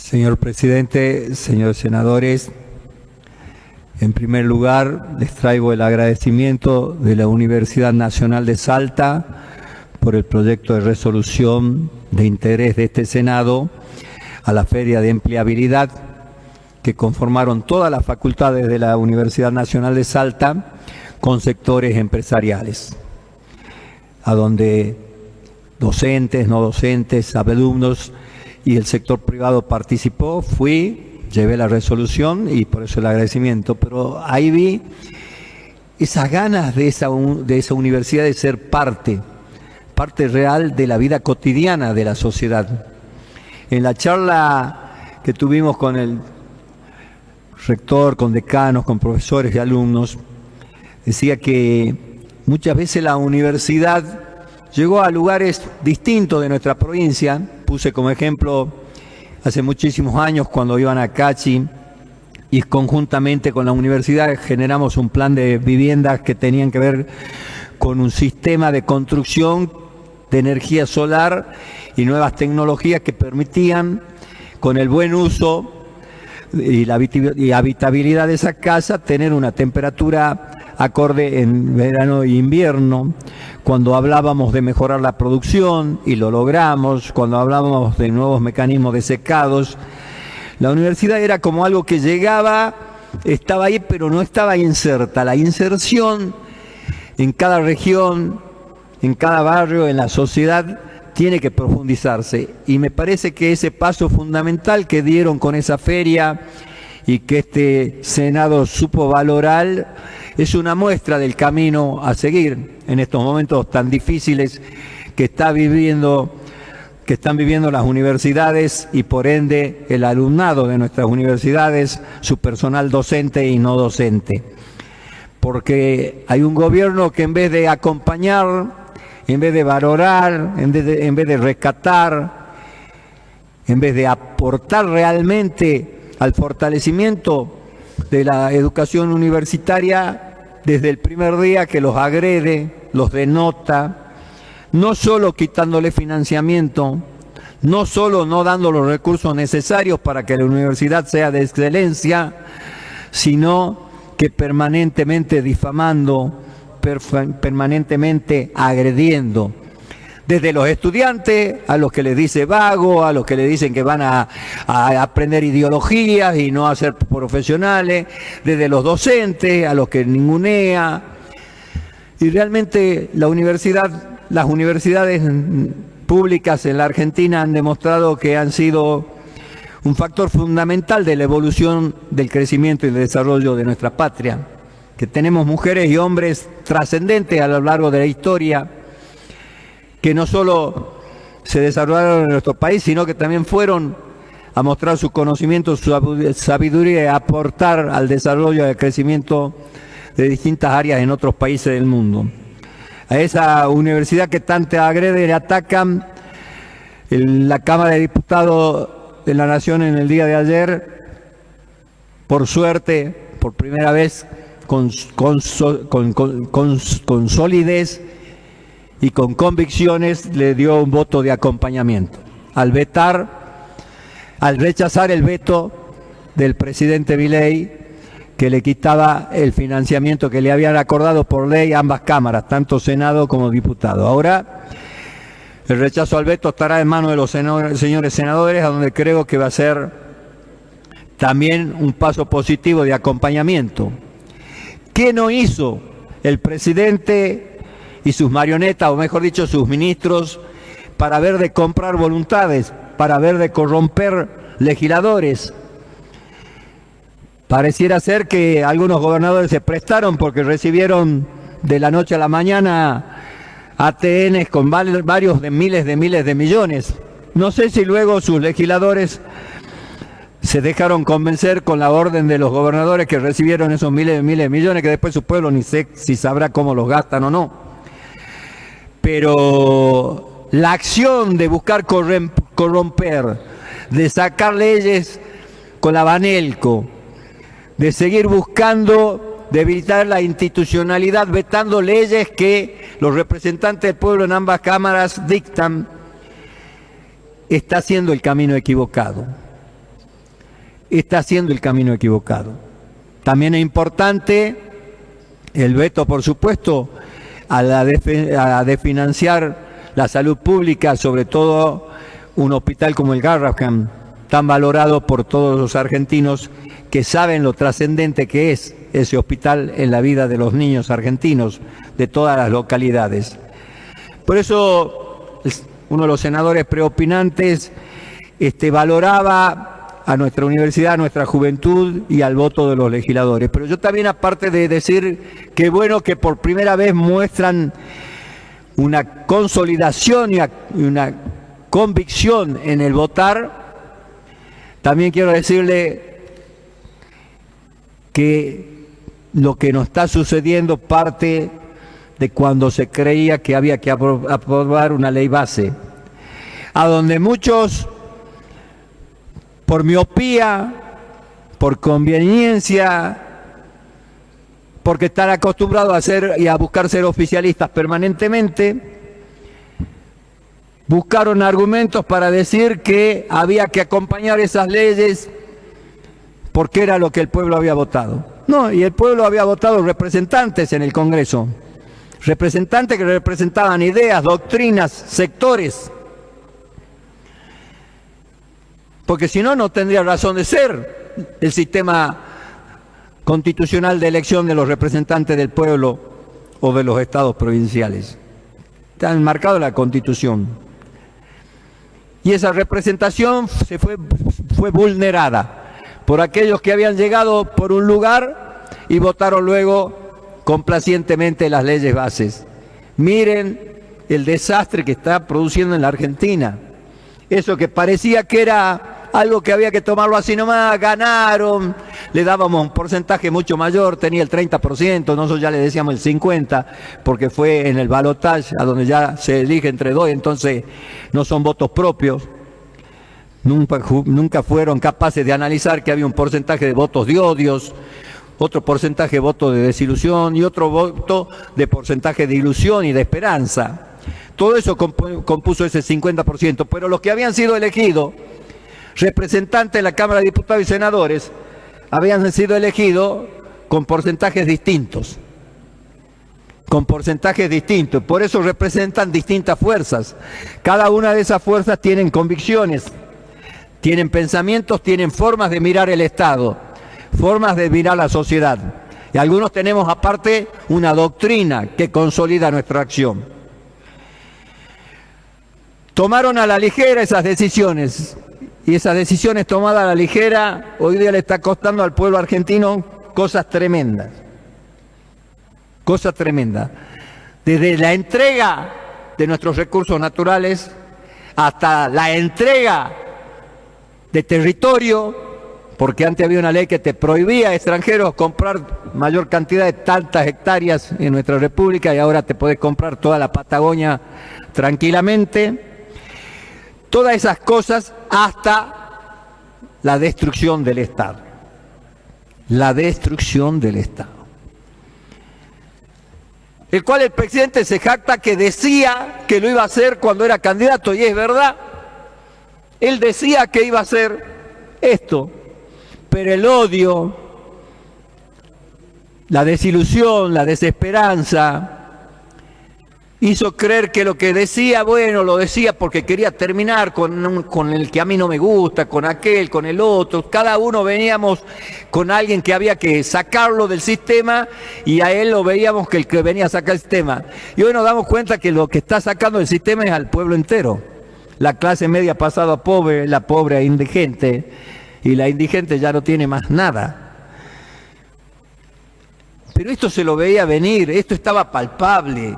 Señor presidente, señores senadores, en primer lugar les traigo el agradecimiento de la Universidad Nacional de Salta por el proyecto de resolución de interés de este Senado a la Feria de Empleabilidad que conformaron todas las facultades de la Universidad Nacional de Salta con sectores empresariales, a donde docentes, no docentes, alumnos y el sector privado participó. Llevé la resolución y por eso el agradecimiento, pero ahí vi esas ganas de esa universidad de ser parte real de la vida cotidiana de la sociedad. En la charla que tuvimos con el rector, con decanos, con profesores y alumnos, decía que muchas veces la universidad llegó a lugares distintos de nuestra provincia. Puse como ejemplo hace muchísimos años cuando iban a Cachi y conjuntamente con la universidad generamos un plan de viviendas que tenían que ver con un sistema de construcción de energía solar y nuevas tecnologías que permitían, con el buen uso y la habitabilidad de esa casa, tener una temperatura acorde en verano e invierno. Cuando hablábamos de mejorar la producción, y lo logramos, cuando hablábamos de nuevos mecanismos de secados, la universidad era como algo que llegaba, estaba ahí, pero no estaba inserta. La inserción en cada región, en cada barrio, en la sociedad, tiene que profundizarse. Y me parece que ese paso fundamental que dieron con esa feria y que este Senado supo valorar, es una muestra del camino a seguir en estos momentos tan difíciles que están viviendo las universidades y por ende el alumnado de nuestras universidades, su personal docente y no docente. Porque hay un gobierno que en vez de acompañar, en vez de valorar, en vez de rescatar, en vez de aportar realmente al fortalecimiento de la educación universitaria, desde el primer día que los agrede, los denota, no solo quitándole financiamiento, no solo no dando los recursos necesarios para que la universidad sea de excelencia, sino que permanentemente difamando, permanentemente agrediendo. Desde los estudiantes, a los que les dice vago, a los que le dicen que van a aprender ideologías y no a ser profesionales, desde los docentes, a los que ningunea. Y realmente las universidades públicas en la Argentina han demostrado que han sido un factor fundamental de la evolución, del crecimiento y del desarrollo de nuestra patria. Que tenemos mujeres y hombres trascendentes a lo largo de la historia, que no solo se desarrollaron en nuestro país, sino que también fueron a mostrar su conocimiento, su sabiduría y a aportar al desarrollo y al crecimiento de distintas áreas en otros países del mundo. A esa universidad que tanto agreden y atacan, la Cámara de Diputados de la Nación en el día de ayer, por suerte, por primera vez, con solidez y con convicciones, le dio un voto de acompañamiento al rechazar el veto del presidente Milei, que le quitaba el financiamiento que le habían acordado por ley a ambas cámaras, tanto Senado como diputado. Ahora el rechazo al veto estará en manos de los señores senadores, a donde creo que va a ser también un paso positivo de acompañamiento. ¿Qué no hizo el presidente y sus marionetas, o mejor dicho, sus ministros, para ver de comprar voluntades, para ver de corromper legisladores? Pareciera ser que algunos gobernadores se prestaron porque recibieron de la noche a la mañana ATNs con varios de miles de millones. No sé si luego sus legisladores se dejaron convencer con la orden de los gobernadores que recibieron esos miles de millones, que después su pueblo ni sé si sabrá cómo los gastan o no. Pero la acción de buscar corromper, de sacar leyes con la Banelco, de seguir buscando debilitar la institucionalidad, vetando leyes que los representantes del pueblo en ambas cámaras dictan, está haciendo el camino equivocado. está haciendo el camino equivocado. También es importante el veto, por supuesto, a de financiar la salud pública, sobre todo un hospital como el Garrahan, tan valorado por todos los argentinos que saben lo trascendente que es ese hospital en la vida de los niños argentinos de todas las localidades. Por eso uno de los senadores preopinantes valoraba a nuestra universidad, a nuestra juventud y al voto de los legisladores. Pero yo también, aparte de decir que bueno que por primera vez muestran una consolidación y una convicción en el votar, también quiero decirle que lo que nos está sucediendo parte de cuando se creía que había que aprobar una ley base, a donde muchos, por miopía, por conveniencia, porque están acostumbrados a ser y a buscar ser oficialistas permanentemente, buscaron argumentos para decir que había que acompañar esas leyes porque era lo que el pueblo había votado. No, y el pueblo había votado representantes en el Congreso, representantes que representaban ideas, doctrinas, sectores, porque si no, no tendría razón de ser el sistema constitucional de elección de los representantes del pueblo o de los estados provinciales. Está enmarcado en la Constitución. Y esa representación fue vulnerada por aquellos que habían llegado por un lugar y votaron luego complacientemente las leyes bases. Miren el desastre que está produciendo en la Argentina. Eso que parecía que era algo que había que tomarlo así nomás, ganaron, le dábamos un porcentaje mucho mayor, tenía el 30%, nosotros ya le decíamos el 50%, porque fue en el balotaje, a donde ya se elige entre dos, entonces no son votos propios. Nunca fueron capaces de analizar que había un porcentaje de votos de odios, otro porcentaje de votos de desilusión y otro voto de porcentaje de ilusión y de esperanza. Todo eso compuso ese 50%, pero los que habían sido elegidos representantes de la Cámara de Diputados y Senadores habían sido elegidos con porcentajes distintos. Por eso representan distintas fuerzas. Cada una de esas fuerzas tienen convicciones, tienen pensamientos, tienen formas de mirar el Estado, formas de mirar la sociedad. Y algunos tenemos aparte una doctrina que consolida nuestra acción. Tomaron a la ligera esas decisiones. Y esas decisiones tomadas a la ligera hoy día le está costando al pueblo argentino cosas tremendas. Cosas tremendas. Desde la entrega de nuestros recursos naturales hasta la entrega de territorio, porque antes había una ley que te prohibía a extranjeros comprar mayor cantidad de tantas hectáreas en nuestra república y ahora te podés comprar toda la Patagonia tranquilamente. Todas esas cosas hasta la destrucción del Estado. La destrucción del Estado. El cual el presidente se jacta que decía que lo iba a hacer cuando era candidato, y es verdad. Él decía que iba a hacer esto, pero el odio, la desilusión, la desesperanza, hizo creer que lo que decía, bueno, lo decía porque quería terminar con el que a mí no me gusta, con aquel, con el otro. Cada uno veníamos con alguien que había que sacarlo del sistema y a él lo veíamos que el que venía a sacar el sistema. Y hoy nos damos cuenta que lo que está sacando del sistema es al pueblo entero. La clase media pasada a pobre, la pobre a indigente, y la indigente ya no tiene más nada. Pero esto se lo veía venir, esto estaba palpable.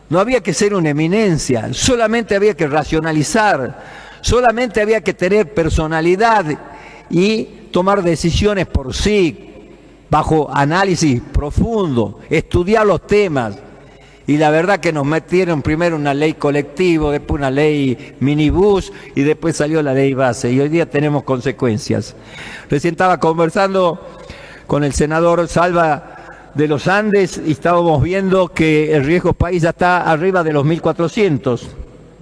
No había que ser una eminencia, solamente había que racionalizar, solamente había que tener personalidad y tomar decisiones por sí, bajo análisis profundo, estudiar los temas. Y la verdad que nos metieron primero una ley colectivo, después una ley minibús y después salió la ley base. Y hoy día tenemos consecuencias. Recién estaba conversando con el senador Salva de los Andes y estábamos viendo que el riesgo país ya está arriba de los 1.400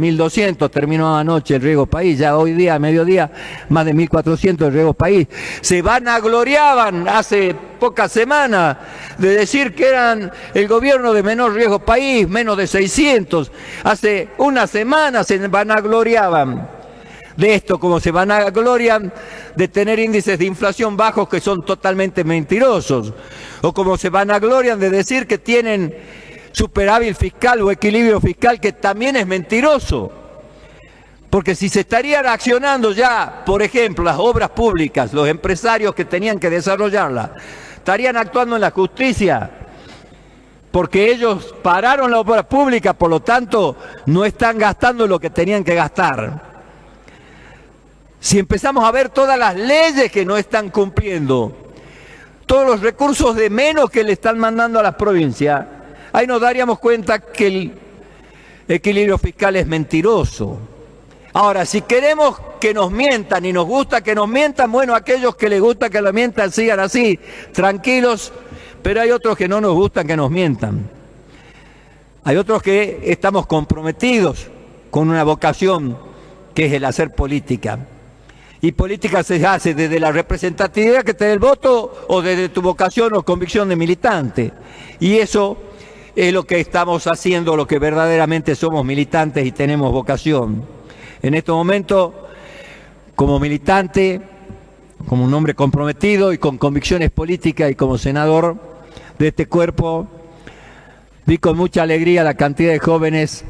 1.200 terminó anoche el Riego País, ya hoy día, a mediodía, más de 1.400 el Riego País. Se vanagloriaban hace pocas semanas de decir que eran el gobierno de menor riesgo país, menos de 600. Hace una semana se vanagloriaban de esto, como se vanaglorian de tener índices de inflación bajos que son totalmente mentirosos, o como se vanaglorian de decir que tienen superávit fiscal o equilibrio fiscal, que también es mentiroso. Porque si se estarían accionando ya, por ejemplo, las obras públicas, los empresarios que tenían que desarrollarlas, estarían actuando en la justicia, porque ellos pararon la obra pública, por lo tanto, no están gastando lo que tenían que gastar. Si empezamos a ver todas las leyes que no están cumpliendo, todos los recursos de menos que le están mandando a las provincias, ahí nos daríamos cuenta que el equilibrio fiscal es mentiroso. Ahora, si queremos que nos mientan y nos gusta que nos mientan, bueno, aquellos que les gusta que nos mientan sigan así, tranquilos, pero hay otros que no nos gustan que nos mientan. Hay otros que estamos comprometidos con una vocación que es el hacer política. Y política se hace desde la representatividad que te da el voto o desde tu vocación o convicción de militante. Y eso es lo que estamos haciendo, lo que verdaderamente somos militantes y tenemos vocación. En este momento, como militante, como un hombre comprometido y con convicciones políticas y como senador de este cuerpo, vi con mucha alegría la cantidad de jóvenes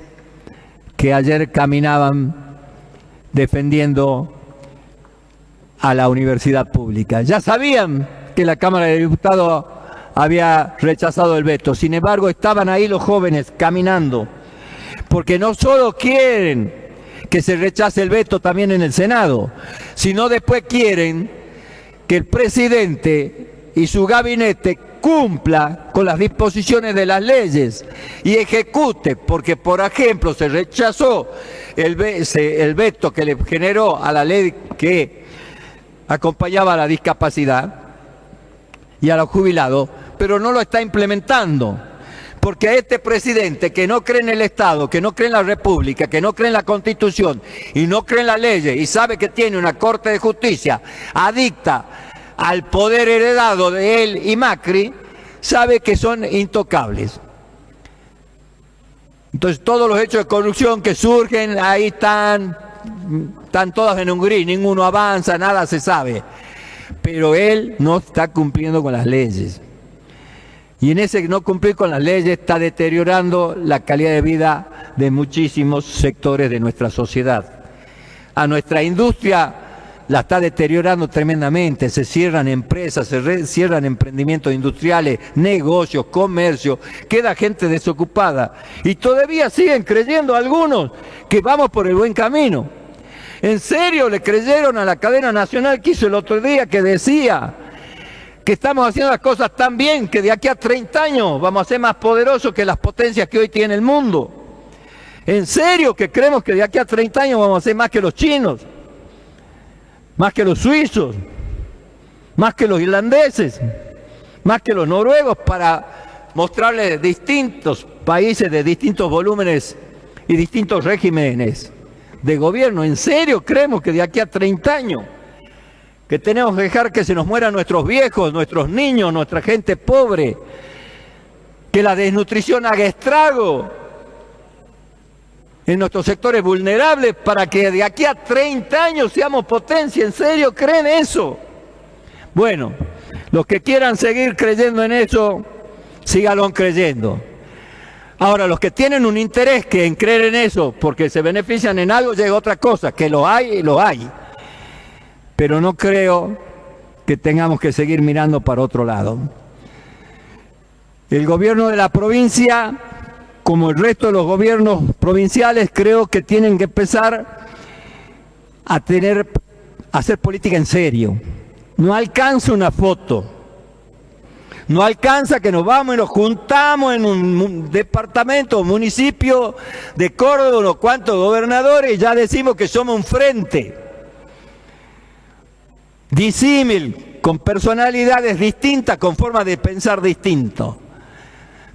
que ayer caminaban defendiendo a la universidad pública. Ya sabían que la Cámara de Diputados había rechazado el veto, sin embargo estaban ahí los jóvenes caminando, porque no solo quieren que se rechace el veto también en el Senado, sino después quieren que el presidente y su gabinete cumpla con las disposiciones de las leyes y ejecute, porque por ejemplo se rechazó el veto que le generó a la ley que acompañaba a la discapacidad y a los jubilados, pero no lo está implementando, porque a este presidente que no cree en el Estado, que no cree en la República, que no cree en la Constitución y no cree en las leyes y sabe que tiene una Corte de Justicia adicta al poder heredado de él y Macri, sabe que son intocables. Entonces todos los hechos de corrupción que surgen, ahí están todas en un gris, ninguno avanza, nada se sabe. Pero él no está cumpliendo con las leyes. Y en ese no cumplir con las leyes está deteriorando la calidad de vida de muchísimos sectores de nuestra sociedad. A nuestra industria la está deteriorando tremendamente, se cierran empresas, cierran emprendimientos industriales, negocios, comercio, queda gente desocupada. Y todavía siguen creyendo algunos que vamos por el buen camino. ¿En serio le creyeron a la cadena nacional que hizo el otro día, que decía que estamos haciendo las cosas tan bien que de aquí a 30 años vamos a ser más poderosos que las potencias que hoy tiene el mundo? ¿En serio que creemos que de aquí a 30 años vamos a ser más que los chinos? Más que los suizos, más que los irlandeses, más que los noruegos, para mostrarles distintos países de distintos volúmenes y distintos regímenes de gobierno? ¿En serio creemos que de aquí a 30 años que tenemos que dejar que se nos mueran nuestros viejos, nuestros niños, nuestra gente pobre, que la desnutrición haga estrago en nuestros sectores vulnerables para que de aquí a 30 años seamos potencia? ¿En serio creen eso? Bueno, los que quieran seguir creyendo en eso, síganlo creyendo. Ahora, los que tienen un interés que en creer en eso porque se benefician en algo, llega otra cosa, que lo hay y lo hay. Pero no creo que tengamos que seguir mirando para otro lado. El gobierno de la provincia, como el resto de los gobiernos provinciales, creo que tienen que empezar a hacer política en serio. No alcanza una foto, no alcanza que nos vamos y nos juntamos en un departamento o municipio de Córdoba, unos cuantos gobernadores, y ya decimos que somos un frente disímil, con personalidades distintas, con formas de pensar distintos.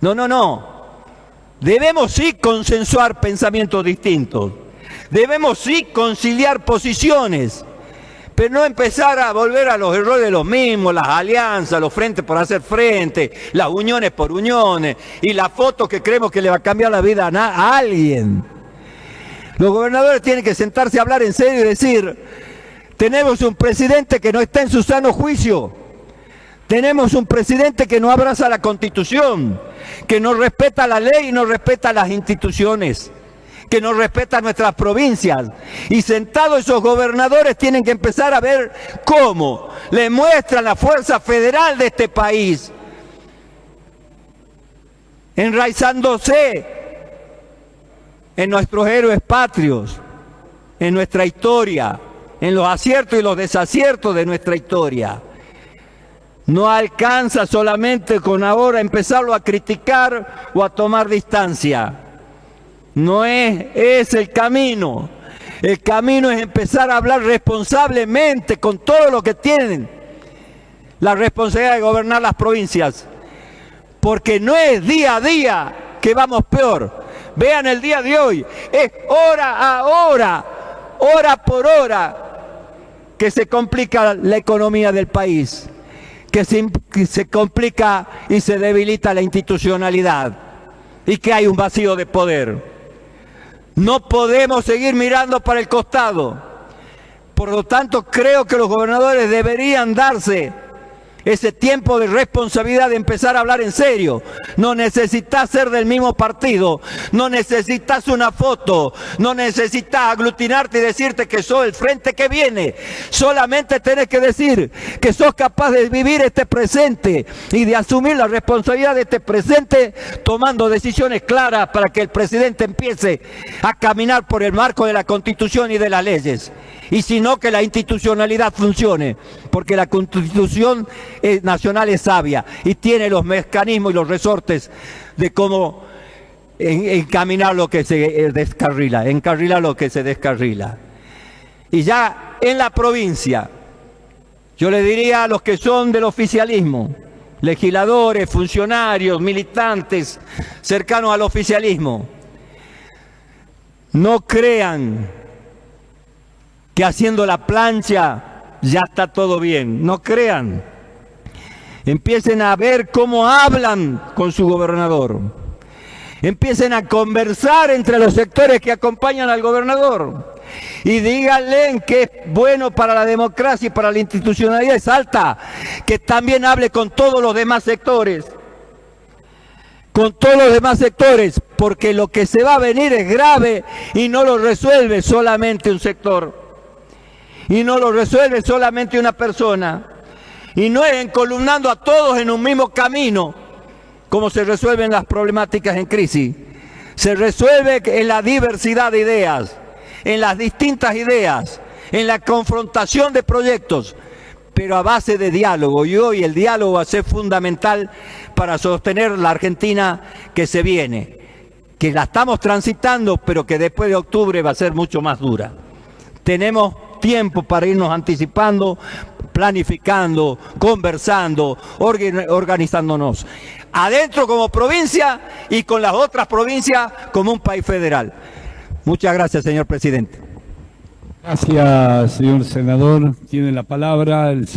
No. Debemos sí consensuar pensamientos distintos, Debemos sí conciliar posiciones, pero no empezar a volver a los errores de los mismos, las alianzas, los frentes por hacer frente, las uniones por uniones, y la foto que creemos que le va a cambiar la vida a alguien. Los gobernadores tienen que sentarse a hablar en serio y decir, tenemos un presidente que no está en su sano juicio, tenemos un presidente que no abraza la Constitución, que no respeta la ley y no respeta las instituciones, que no respeta nuestras provincias. Y sentados esos gobernadores tienen que empezar a ver cómo le muestran la fuerza federal de este país, enraizándose en nuestros héroes patrios, en nuestra historia, en los aciertos y los desaciertos de nuestra historia. No alcanza solamente con ahora empezarlo a criticar o a tomar distancia. No es el camino. El camino es empezar a hablar responsablemente con todo lo que tienen la responsabilidad de gobernar las provincias. Porque no es día a día que vamos peor. Vean el día de hoy. Es hora a hora, hora por hora, que se complica la economía del país. Que se complica y se debilita la institucionalidad. Y que hay un vacío de poder. No podemos seguir mirando para el costado. Por lo tanto, creo que los gobernadores deberían darse ese tiempo de responsabilidad de empezar a hablar en serio. No necesitas ser del mismo partido, no necesitas una foto, no necesitas aglutinarte y decirte que sos el frente que viene. Solamente tenés que decir que sos capaz de vivir este presente y de asumir la responsabilidad de este presente, tomando decisiones claras para que el presidente empiece a caminar por el marco de la Constitución y de las leyes. Y si no, que la institucionalidad funcione, porque la Constitución nacional es sabia y tiene los mecanismos y los resortes de cómo encaminar lo que se descarrila, encarrilar lo que se descarrila. Y ya en la provincia, yo le diría a los que son del oficialismo, legisladores, funcionarios, militantes cercanos al oficialismo, no crean que haciendo la plancha ya está todo bien. No crean. Empiecen a ver cómo hablan con su gobernador. Empiecen a conversar entre los sectores que acompañan al gobernador. Y díganle que es bueno para la democracia y para la institucionalidad de Salta, que también hable con todos los demás sectores. Con todos los demás sectores, porque lo que se va a venir es grave y no lo resuelve solamente un sector. Y no lo resuelve solamente una persona. Y no es encolumnando a todos en un mismo camino como se resuelven las problemáticas en crisis. Se resuelve en la diversidad de ideas, en las distintas ideas, en la confrontación de proyectos, pero a base de diálogo. Y hoy el diálogo va a ser fundamental para sostener la Argentina que se viene, que la estamos transitando, pero que después de octubre va a ser mucho más dura. Tenemos tiempo para irnos anticipando, planificando, conversando, organizándonos. Adentro como provincia y con las otras provincias como un país federal. Muchas gracias, señor presidente. Gracias, señor senador. Tiene la palabra el senador.